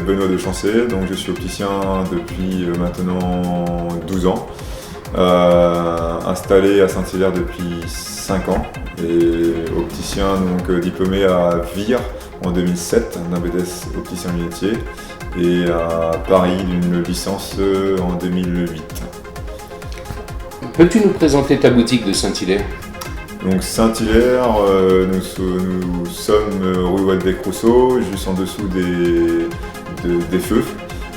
Benoît Dechancé, donc je suis opticien depuis maintenant 12 ans, installé à Saint-Hilaire depuis 5 ans et opticien donc, diplômé à Vire en 2007 d'un BTS opticien lunetier et à Paris d'une licence en 2008. Peux-tu nous présenter ta boutique de Saint-Hilaire ? Donc Saint-Hilaire, nous sommes rue Waldeck-Rousseau, juste en dessous des Feux,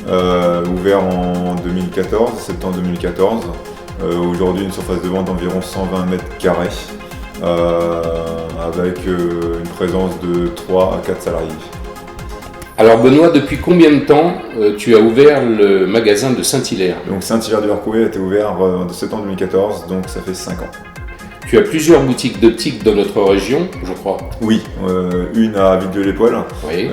ouvert en 2014, septembre 2014. Aujourd'hui une surface de vente d'environ 120 mètres carrés, avec une présence de 3 à 4 salariés. Alors Benoît, depuis combien de temps tu as ouvert le magasin de Saint-Hilaire ? Donc Saint-Hilaire du Harcouët a été ouvert en septembre 2014, donc ça fait 5 ans. Tu as plusieurs boutiques d'optique dans notre région, je crois. Oui, une à Villedieu-les-Poêles, Oui.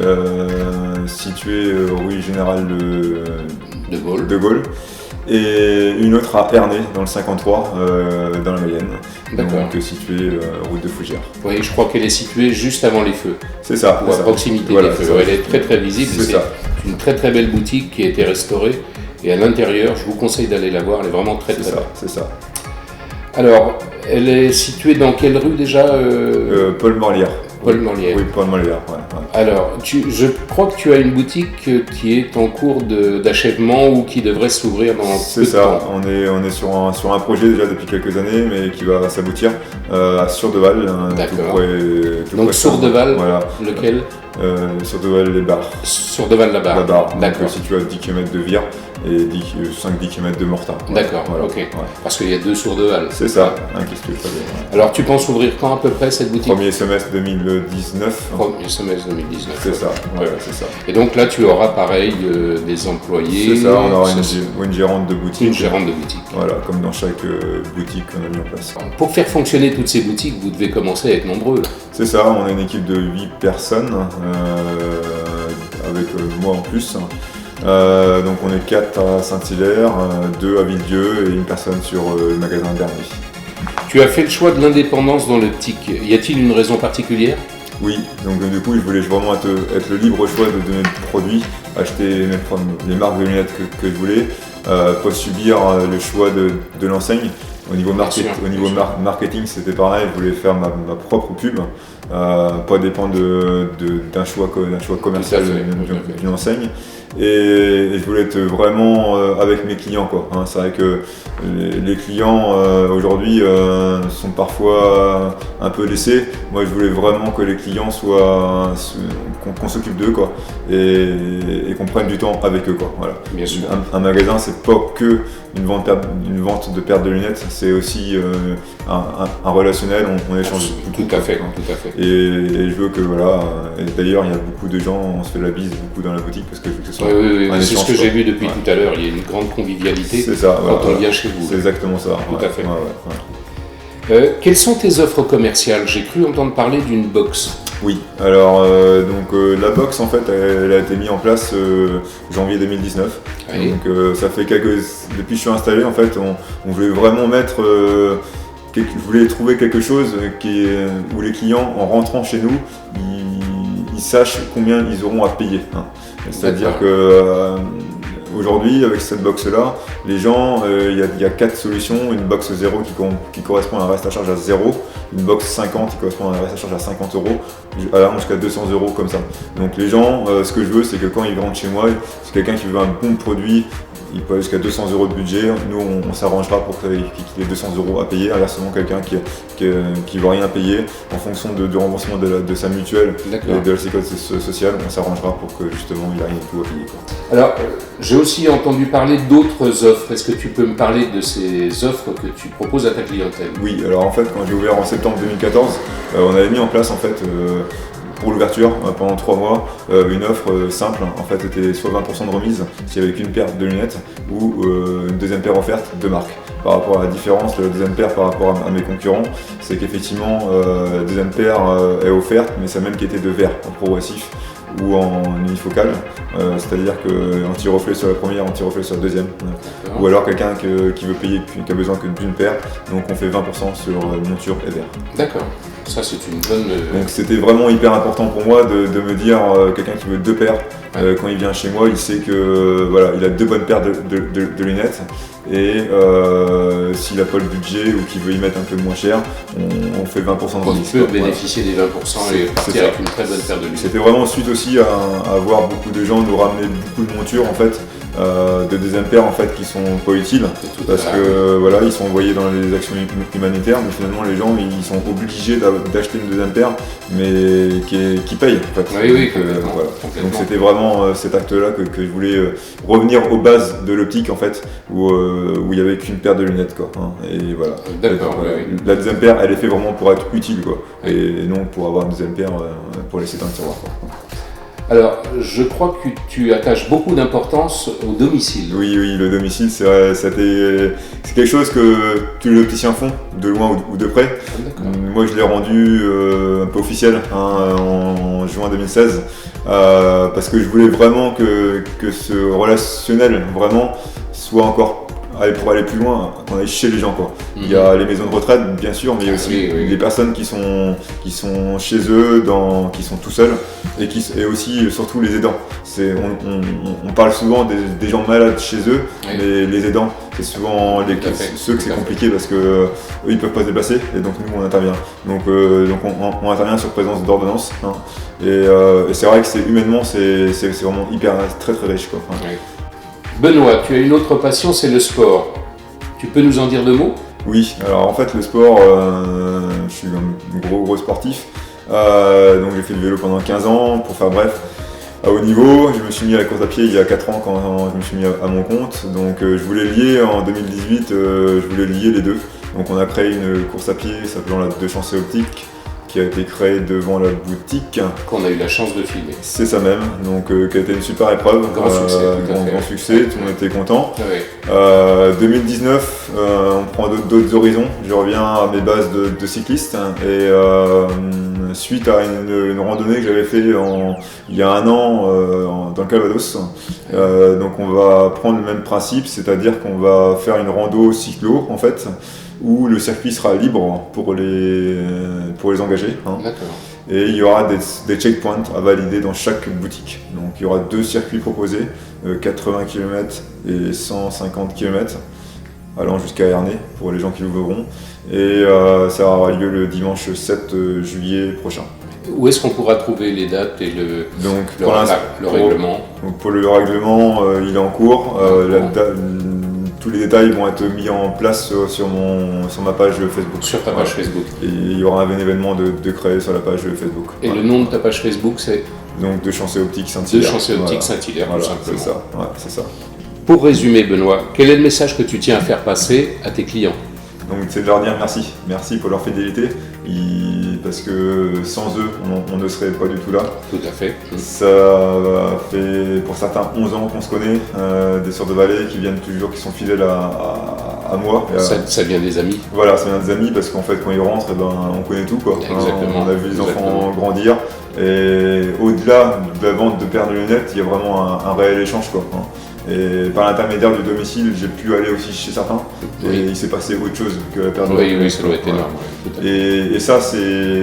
située rue Général de Gaulle. Et une autre à Ernée, dans le 53, dans la Mayenne, D'accord. donc située route de Fougères. Oui, je crois qu'elle est située juste avant les Feux, C'est ça. ou à proximité Voilà, des Feux. ça. Elle est très très visible, C'est ça. une très très belle boutique qui a été restaurée. Et à l'intérieur, je vous conseille d'aller la voir, elle est vraiment très C'est très ça, belle. c'est ça. Alors, elle est située dans quelle rue déjà Paul Morlière. Paul Morlière. Oui, Paul Morlière, ouais. Alors, je crois que tu as une boutique qui est en cours d'achèvement ou qui devrait s'ouvrir dans peu C'est de ça, temps. on est sur un projet déjà depuis quelques années, mais qui va s'aboutir à Sourdeval. D'accord. Tout Donc près de Sourdeval, voilà. lequel ? Sourdeval-les-Bars. Sourdeval-la-Barre. La barre, donc D'accord. situé à 10 km de Vire et 5-10 km de Mortain. D'accord, Voilà. ok. Ouais. Parce qu'il y a 2 Sourdeval. C'est ça, qu'est-ce que tu veux dire, ouais. Alors, tu penses ouvrir quand à peu près cette boutique ? Premier semestre 2019. Premier semestre 2019. C'est ça, Ouais. c'est ça. Et donc là, tu auras pareil des employés. C'est ça, on aura Ça, une gérante de boutique. une gérante de boutique. Voilà, comme dans chaque boutique qu'on a mis en place. Pour faire fonctionner toutes ces boutiques, vous devez commencer à être nombreux. C'est ça, on a une équipe de 8 personnes, avec moi en plus. Donc on est 4 à Saint-Hilaire, 2 à Villedieu et une personne sur le magasin dernier. Tu as fait le choix de l'indépendance dans l'optique. Y a-t-il une raison particulière ? Oui, donc du coup je voulais vraiment être le libre choix de donner des produits, acheter les marques de lunettes que je voulais, pas subir le choix de l'enseigne. Au niveau, marketing, c'était pareil, je voulais faire ma propre pub, pas dépendre d'un choix commercial d'une enseigne. Et je voulais être vraiment avec mes clients, quoi. C'est vrai que les clients aujourd'hui sont parfois un peu laissés. Moi, je voulais vraiment que les clients qu'on s'occupe d'eux, quoi, et qu'on prenne du temps avec eux, quoi. Voilà. Bien sûr. Un magasin, c'est pas que une vente de paires de lunettes, c'est aussi un relationnel. On échange beaucoup. Tout à fait, tout à fait. Et je veux que voilà. Et d'ailleurs, il y a beaucoup de gens, on se fait la bise beaucoup dans la boutique parce que je veux que ce soit Oui, un c'est ce échange, que j'ai quoi. vu depuis tout à l'heure. Il y a une grande convivialité C'est ça, quand voilà, on vient chez vous. C'est exactement ça. Tout à fait. Ouais. Quelles sont tes offres commerciales ? J'ai cru entendre parler d'une box. Oui, alors la box en fait elle a été mise en place janvier 2019. Oui. Donc ça fait depuis que je suis installé en fait on voulait vraiment mettre je voulais trouver quelque chose où les clients en rentrant chez nous ils sachent combien ils auront à payer. C'est-à-dire que aujourd'hui, avec cette box-là, les gens, il y a 4 solutions. Une box 0 qui correspond à un reste à charge à 0, une box 50 qui correspond à un reste à charge à 50 €, allant jusqu'à 200 € comme ça. Donc les gens, ce que je veux, c'est que quand ils rentrent chez moi, c'est quelqu'un qui veut un bon produit, il peut aller jusqu'à 200 € de budget. Nous, on s'arrangera pour qu'il ait 200 € à payer. Inversement, quelqu'un qui ne veut rien payer, en fonction du remboursement de sa mutuelle et de la sécurité sociale, on s'arrangera pour que justement il ait rien du tout à payer, quoi. Alors, j'ai aussi entendu parler d'autres offres. Est-ce que tu peux me parler de ces offres que tu proposes à ta clientèle ? Oui, alors en fait, quand j'ai ouvert en septembre 2014, on avait mis en place en fait pour l'ouverture pendant 3 mois une offre simple. En fait, c'était soit 20% de remise s'il n'y avait qu'une paire de lunettes ou une deuxième paire offerte de marque. Par rapport à la différence, la deuxième paire par rapport à mes concurrents, c'est qu'effectivement la deuxième paire est offerte, mais c'est la même qui était de verre en progressif ou en unifocale, c'est-à-dire qu'anti-reflet sur la première, anti-reflet sur la deuxième. Ou alors quelqu'un qui veut payer, qui a besoin que d'une paire, donc on fait 20% sur monture et verre. D'accord, ça c'est une bonne... Donc c'était vraiment hyper important pour moi de me dire quelqu'un qui veut 2 paires, Quand il vient chez moi, il sait que voilà, il a 2 bonnes paires de lunettes. Et s'il n'a pas le budget ou qu'il veut y mettre un peu moins cher, on fait 20% de remise. Il peut bénéficier des 20% et partir avec une très bonne paire de lunettes. C'était vraiment suite aussi à voir beaucoup de gens nous ramener beaucoup de montures en fait, de deuxième paire en fait qui sont pas utiles parce que voilà, ils sont envoyés dans les actions humanitaires, mais finalement les gens ils sont obligés d'acheter une deuxième paire, mais qui paye en fait. Oui, voilà. Donc c'était vraiment cet acte-là que je voulais revenir aux bases de l'optique en fait, où il y avait qu'une paire de lunettes quoi. Et voilà. D'accord. La deuxième paire, elle est faite vraiment pour être utile quoi, et non pour avoir une deuxième paire pour laisser dans le tiroir quoi. Alors, je crois que tu attaches beaucoup d'importance au domicile. Oui, le domicile, c'est vrai, c'est quelque chose que tous les opticiens font, de loin ou de près. Moi, je l'ai rendu un peu officiel en juin 2016, parce que je voulais vraiment que ce relationnel vraiment soit encore pour aller plus loin, qu'on aille chez les gens quoi. Il y a les maisons de retraite bien sûr, mais il y a aussi des personnes qui sont chez eux, qui sont tout seuls et aussi surtout les aidants. On parle souvent des gens malades chez eux, mais les aidants c'est souvent ceux que c'est compliqué parce que eux ils peuvent pas se déplacer et donc nous on intervient. Donc on intervient sur présence d'ordonnance et c'est vrai que humainement c'est vraiment très riche quoi. Benoît, tu as une autre passion, c'est le sport. Tu peux nous en dire 2 mots ? Oui, alors en fait le sport, je suis un gros sportif, donc j'ai fait du vélo pendant 15 ans, pour faire bref, à haut niveau. Je me suis mis à la course à pied il y a 4 ans quand je me suis mis à mon compte, donc je voulais lier en 2018, je voulais lier les deux. Donc on a créé une course à pied s'appelant la Deux Chanceux Optiques, qui a été créée devant la boutique. Qu'on a eu la chance de filmer. C'est ça même, donc qui a été une super épreuve, grand succès, tout le monde était content. 2019, on prend d'autres horizons, je reviens à mes bases de cycliste et suite à une randonnée que j'avais fait il y a 1 an dans le Calvados, donc on va prendre le même principe, c'est-à-dire qu'on va faire une rando cyclo en fait, où le circuit sera libre pour les engagés. Et il y aura des checkpoints à valider dans chaque boutique. Donc il y aura 2 circuits proposés, 80 km et 150 km, allant jusqu'à Ernée pour les gens qui l'ouvriront. Et ça aura lieu le dimanche 7 juillet prochain. Où est-ce qu'on pourra trouver les dates et le règlement ? Pour le règlement, il est en cours. Tous les détails vont être mis en place sur ma page Facebook. Sur ta page Facebook. Et il y aura un événement de créé sur la page Facebook. Et le nom de ta page Facebook, c'est ? Donc Deux Chanceux Optiques Saint-Hilaire. Deux Chanceux Optiques Saint-Hilaire, tout simplement. C'est ça, c'est ça. Pour résumer, Benoît, quel est le message que tu tiens à faire passer à tes clients ? Donc c'est de leur dire merci. Merci pour leur fidélité. Parce que sans eux, on ne serait pas du tout là. Tout à fait. Ça fait pour certains 11 ans qu'on se connaît, des sœurs de Valais qui viennent toujours, qui sont fidèles à moi. Ça vient des amis. Voilà, ça vient des amis parce qu'en fait quand ils rentrent, on connaît tout quoi. Exactement. On a vu les enfants grandir et au-delà de la vente de paires de lunettes, il y a vraiment un réel échange quoi. Et par l'intermédiaire du domicile, j'ai pu aller aussi chez certains et il s'est passé autre chose que la paire de lunettes. Oui, ça doit être énorme. Et ça, c'est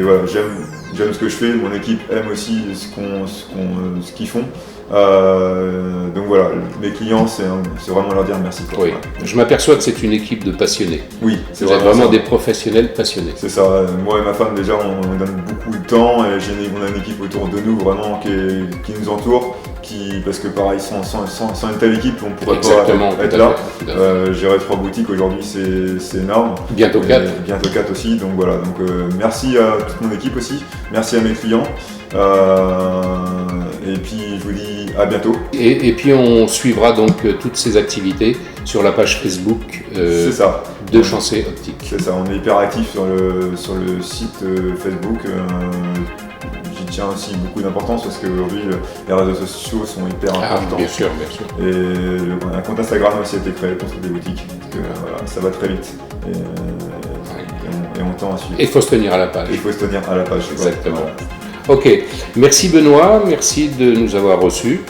j'aime ce que je fais, mon équipe aime aussi ce qu'ils font. Donc voilà, mes clients, c'est vraiment leur dire merci. Oui. Je m'aperçois que c'est une équipe de passionnés. Oui, c'est vraiment des professionnels passionnés. C'est ça. Moi et ma femme déjà, on donne beaucoup de temps et on a une équipe autour de nous vraiment qui nous entoure. Parce que pareil, sans une telle équipe, on ne pourrait pas être là. Gérer 3 boutiques aujourd'hui, c'est énorme. Bientôt 4. Bientôt 4 aussi. Donc voilà. Donc merci à toute mon équipe aussi. Merci à mes clients. Et puis je vous dis à bientôt. Et puis on suivra donc toutes ces activités sur la page Facebook c'est ça. Deux Chanceux Optiques. C'est ça, on est hyper actif sur le site Facebook. J'y tiens aussi beaucoup d'importance parce qu'aujourd'hui les réseaux sociaux sont hyper importants. Bien sûr. Et un compte Instagram aussi a été créé pour toutes les boutiques. Parce que, voilà, ça va très vite. Et on tend à suivre. Et il faut se tenir à la page. Exactement. Voilà. Ok, merci Benoît, merci de nous avoir reçus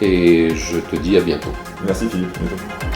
et je te dis à bientôt. Merci Philippe, bientôt.